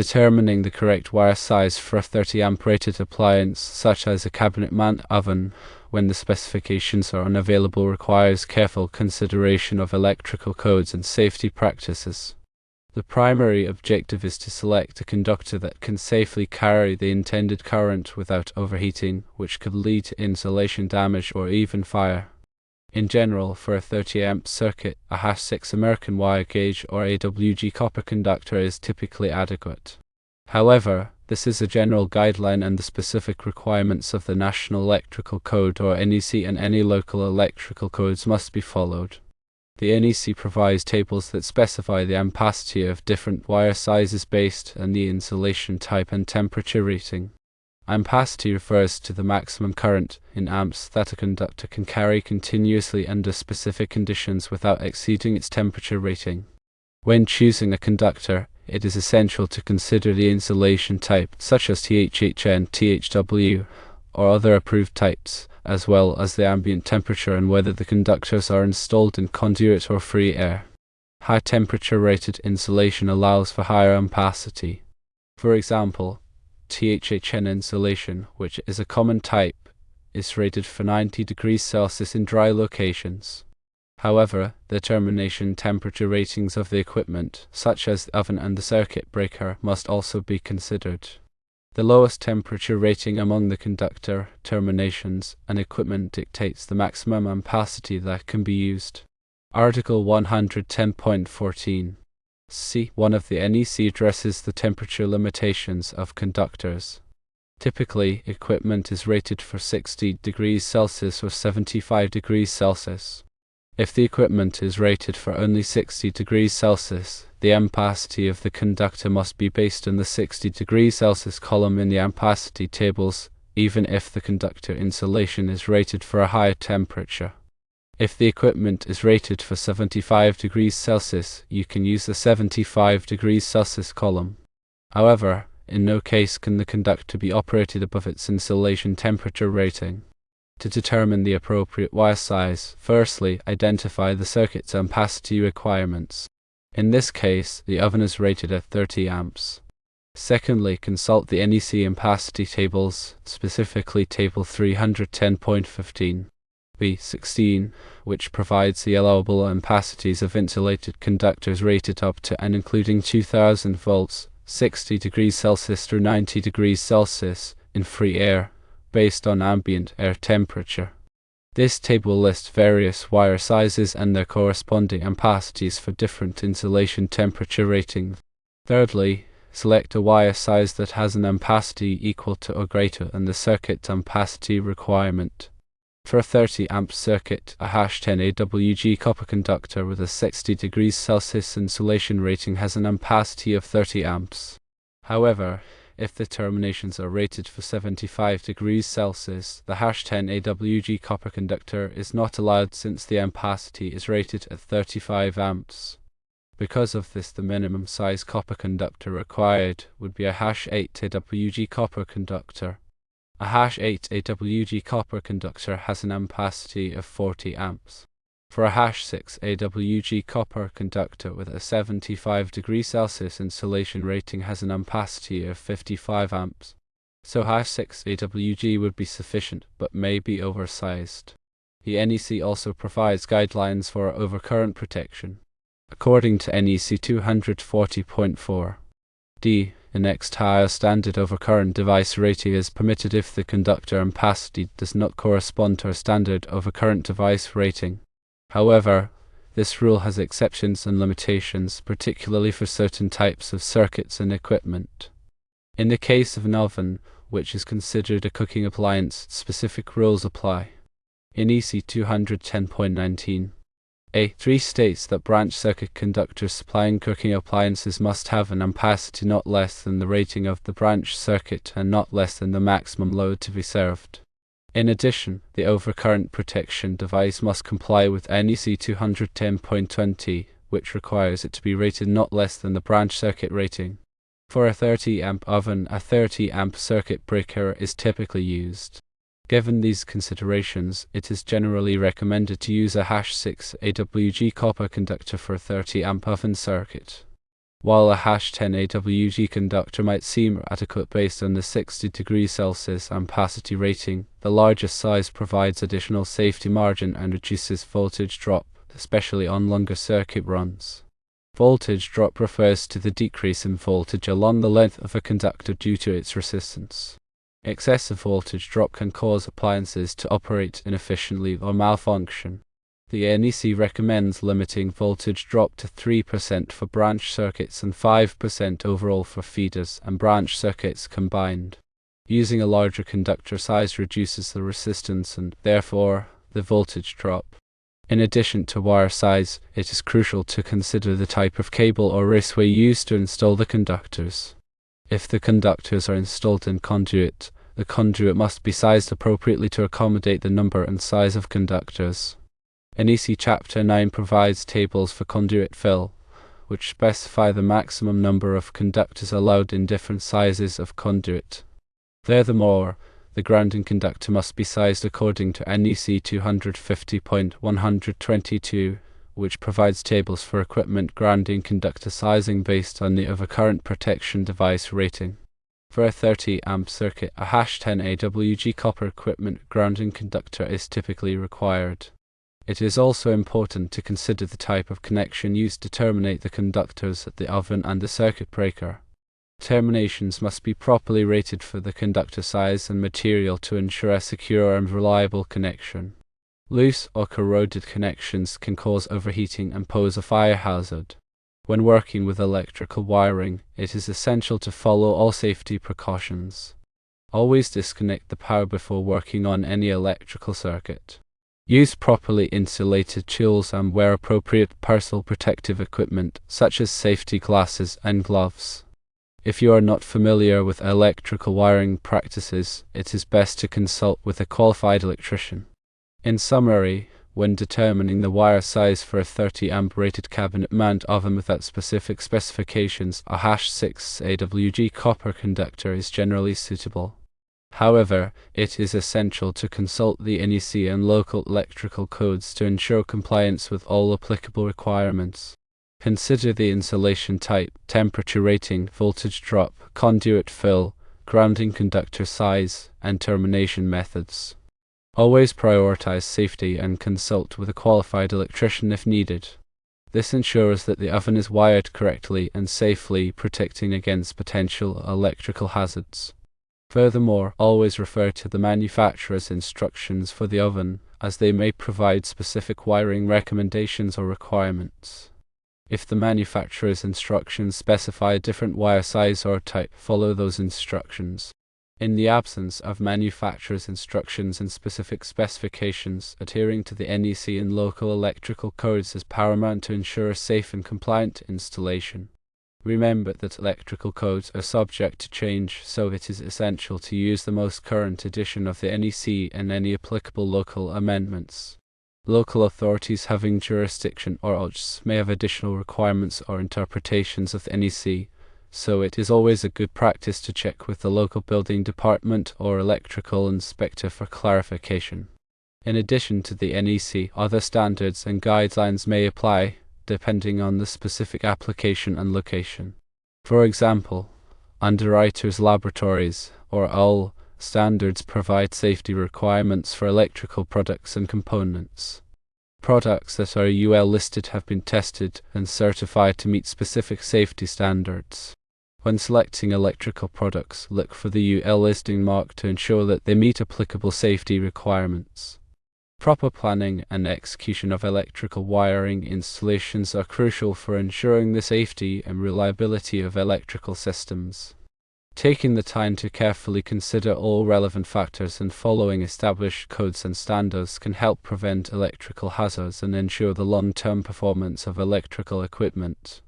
Determining the correct wire size for a 30 amp rated appliance, such as a cabinet mount oven, when the specifications are unavailable requires careful consideration of electrical codes and safety practices. The primary objective is to select a conductor that can safely carry the intended current without overheating, which could lead to insulation damage or even fire. In general, for a 30 amp circuit, a #6 American wire gauge or AWG copper conductor is typically adequate. However, this is a general guideline and the specific requirements of the National Electrical Code or NEC and any local electrical codes must be followed. The NEC provides tables that specify the ampacity of different wire sizes based on the insulation type and temperature rating. Ampacity refers to the maximum current in amps that a conductor can carry continuously under specific conditions without exceeding its temperature rating. When choosing a conductor, it is essential to consider the insulation type, such as THHN, THW, or other approved types, as well as the ambient temperature and whether the conductors are installed in conduit or free air. High temperature rated insulation allows for higher ampacity. For example, THHN insulation, which is a common type, is rated for 90 degrees Celsius in dry locations. However, the termination temperature ratings of the equipment, such as the oven and the circuit breaker, must also be considered. The lowest temperature rating among the conductor, terminations, and equipment dictates the maximum ampacity that can be used. Article 110.14 C1 of the NEC addresses the temperature limitations of conductors. Typically, equipment is rated for 60 degrees Celsius or 75 degrees Celsius. If the equipment is rated for only 60 degrees Celsius, the ampacity of the conductor must be based on the 60 degrees Celsius column in the ampacity tables, even if the conductor insulation is rated for a higher temperature. If the equipment is rated for 75 degrees Celsius, you can use the 75 degrees Celsius column. However, in no case can the conductor be operated above its insulation temperature rating. To determine the appropriate wire size, firstly, identify the circuit's ampacity requirements. In this case, the oven is rated at 30 amps. Secondly, consult the NEC ampacity tables, specifically Table 310.15. B16, which provides the allowable ampacities of insulated conductors rated up to and including 2000 volts, 60 degrees Celsius through 90 degrees Celsius, in free air, based on ambient air temperature. This table lists various wire sizes and their corresponding ampacities for different insulation temperature ratings. Thirdly, select a wire size that has an ampacity equal to or greater than the circuit's ampacity requirement. For a 30 amp circuit, a #10 AWG copper conductor with a 60 degrees Celsius insulation rating has an ampacity of 30 amps. However, if the terminations are rated for 75 degrees Celsius, the #10 AWG copper conductor is not allowed since the ampacity is rated at 35 amps. Because of this, the minimum size copper conductor required would be a #8 AWG copper conductor. A #8 AWG copper conductor has an ampacity of 40 amps. For a #6 AWG copper conductor with a 75 degrees Celsius insulation rating has an ampacity of 55 amps. So #6 AWG would be sufficient, but may be oversized. The NEC also provides guidelines for overcurrent protection. According to NEC 240.4 D, the next higher standard overcurrent device rating is permitted if the conductor ampacity does not correspond to a standard overcurrent device rating. However, this rule has exceptions and limitations, particularly for certain types of circuits and equipment. In the case of an oven, which is considered a cooking appliance, specific rules apply. In NEC 210.19 A3 states that branch circuit conductors supplying cooking appliances must have an ampacity not less than the rating of the branch circuit and not less than the maximum load to be served. In addition, the overcurrent protection device must comply with NEC 210.20, which requires it to be rated not less than the branch circuit rating. For a 30 amp oven, a 30 amp circuit breaker is typically used. Given these considerations, it is generally recommended to use a #6 AWG copper conductor for a 30 amp oven circuit. While a #10 AWG conductor might seem adequate based on the 60 degrees Celsius ampacity rating, the largest size provides additional safety margin and reduces voltage drop, especially on longer circuit runs. Voltage drop refers to the decrease in voltage along the length of a conductor due to its resistance. Excessive voltage drop can cause appliances to operate inefficiently or malfunction. The NEC recommends limiting voltage drop to 3% for branch circuits and 5% overall for feeders and branch circuits combined. Using a larger conductor size reduces the resistance and, therefore, the voltage drop. In addition to wire size, it is crucial to consider the type of cable or raceway used to install the conductors. If the conductors are installed in conduit, the conduit must be sized appropriately to accommodate the number and size of conductors. NEC Chapter 9 provides tables for conduit fill, which specify the maximum number of conductors allowed in different sizes of conduit. Furthermore, the grounding conductor must be sized according to NEC 250.122, which provides tables for equipment grounding conductor sizing based on the overcurrent protection device rating. For a 30 amp circuit, a #10 AWG copper equipment grounding conductor is typically required. It is also important to consider the type of connection used to terminate the conductors at the oven and the circuit breaker. Terminations must be properly rated for the conductor size and material to ensure a secure and reliable connection. Loose or corroded connections can cause overheating and pose a fire hazard. When working with electrical wiring, it is essential to follow all safety precautions. Always disconnect the power before working on any electrical circuit. Use properly insulated tools and wear appropriate personal protective equipment, such as safety glasses and gloves. If you are not familiar with electrical wiring practices, it is best to consult with a qualified electrician. In summary, when determining the wire size for a 30 amp rated cabinet mount oven without specific specifications, a #6 AWG copper conductor is generally suitable. However, it is essential to consult the NEC and local electrical codes to ensure compliance with all applicable requirements. Consider the insulation type, temperature rating, voltage drop, conduit fill, grounding conductor size, and termination methods. Always prioritize safety and consult with a qualified electrician if needed. This ensures that the oven is wired correctly and safely, protecting against potential electrical hazards. Furthermore, always refer to the manufacturer's instructions for the oven, as they may provide specific wiring recommendations or requirements. If the manufacturer's instructions specify a different wire size or type, follow those instructions. In the absence of manufacturer's instructions and specific specifications, adhering to the NEC and local electrical codes is paramount to ensure a safe and compliant installation. Remember that electrical codes are subject to change, so it is essential to use the most current edition of the NEC and any applicable local amendments. Local authorities having jurisdiction or OJs may have additional requirements or interpretations of the NEC, so it is always a good practice to check with the local building department or electrical inspector for clarification. In addition to the NEC, other standards and guidelines may apply, depending on the specific application and location. For example, Underwriters Laboratories, or UL, standards provide safety requirements for electrical products and components. Products that are UL listed have been tested and certified to meet specific safety standards. When selecting electrical products, look for the UL listing mark to ensure that they meet applicable safety requirements. Proper planning and execution of electrical wiring installations are crucial for ensuring the safety and reliability of electrical systems. Taking the time to carefully consider all relevant factors and following established codes and standards can help prevent electrical hazards and ensure the long-term performance of electrical equipment.